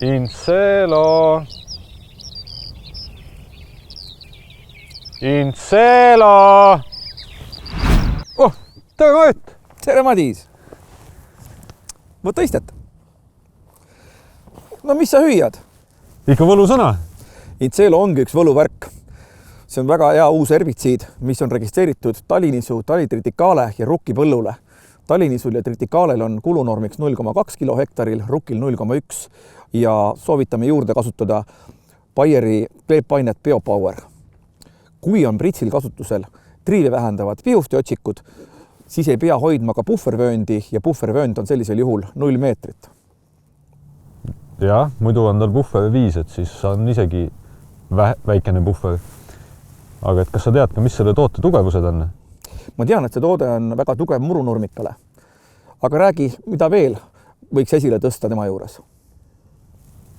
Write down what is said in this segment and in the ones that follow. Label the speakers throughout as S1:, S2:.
S1: Incelo. Incelo. Oh, tere Mart!
S2: Tere Madis! Võta istet. No mis sa hüüad?
S1: Ikka võlusõna.
S2: Incelo ongi üks võluvärk. See on väga hea uus herbitsiid, mis on registreeritud talinisu, talitritikale ja rukki põllule. Talinisul ja tritikaalel on kulunormiks 0,2 kilo hektaril, rukil 0,1 ja soovitame juurde kasutada Bayeri kleepainet BioPower. Kui on pritsil kasutusel triive vähendavad pihustiotsikud, siis ei pea hoidma ka puhvervööndi ja puhvervöönd on sellisel juhul 0 meetrit.
S1: Ja, muidu on tal puhver 5, et siis on isegi väikene puhver. Aga et kas sa tead ka, mis selle toote tugevused on?
S2: Ma tean, et see toode on väga tugev murunurmikale. Aga räägi, mida veel võiks esile tõsta tema juures?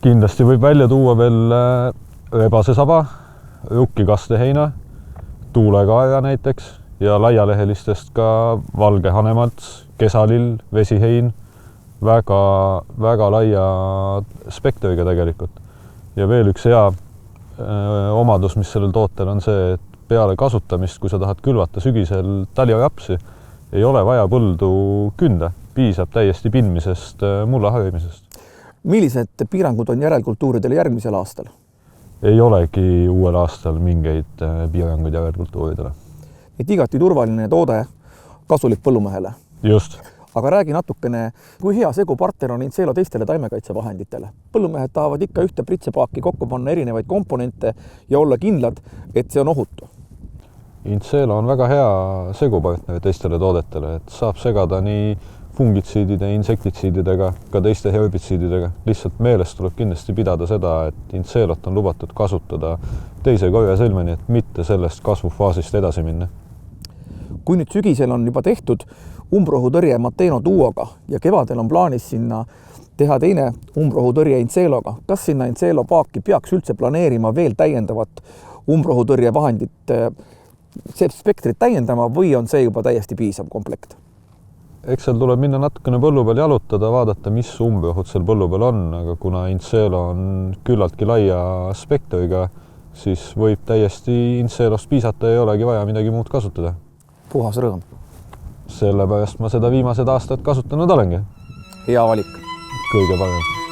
S1: Kindlasti võib välja tuua veel rebasesaba, rukkikasteheina, tuulekaera näiteks ja laialehelistest ka valge hanemalts, kesalill, vesihein, väga laia spektriga tegelikult. Ja veel üks hea omadus, mis sellel tootel on see, et peale kasutamist, kui sa tahad külvata sügisel taljorapsi, ei ole vaja põldu künda, piisab täiesti pindmisest, mulla harimisest.
S2: Millised piirangud on järelkultuuridele järgmisel aastal?
S1: Ei olegi uuel aastal mingeid piiranguid järelkultuuridele.
S2: Et igati turvaline toode, kasulik põllumehele.
S1: Just.
S2: Aga räägi natukene, kui hea segupartner on Incelo teistele taimekaitsevahenditele. Põllumehed tahavad ikka ühte pritsepaaki kokku panna erinevaid komponente ja olla kindlad, et see on ohutu.
S1: Incelo on väga hea segupartner teistele toodetele, et saab segada nii fungitsiidide, insektitsiididega, ka teiste herbitsiididega. Lihtsalt meeles tuleb kindlasti pidada seda, et Incelot on lubatud kasutada teise korjaselmeni, et mitte sellest kasvufaasist edasi minna.
S2: Kui nüüd sügisel on juba tehtud umbrohutõrje Mateno Duoga ja kevadel on plaanis sinna teha teine umbrohutõrje Inceloga, kas sinna Incelo paaki peaks üldse planeerima veel täiendavat umbrohutõrje vahendit spektrit täiendama või on see juba täiesti piisav komplekt?
S1: Eks seal tuleb minna natukene põllu peal jalutada, vaadata, mis umbrohud seal põllu peal on, aga kuna Incelo on küllaltki laia spektriga, siis võib täiesti Incelost piisata ja ei olegi vaja midagi muud kasutada.
S2: Puhas rõõm.
S1: Sellepärast ma seda viimased aastad kasutanud olengi.
S2: Hea valik.
S1: Kõige parem.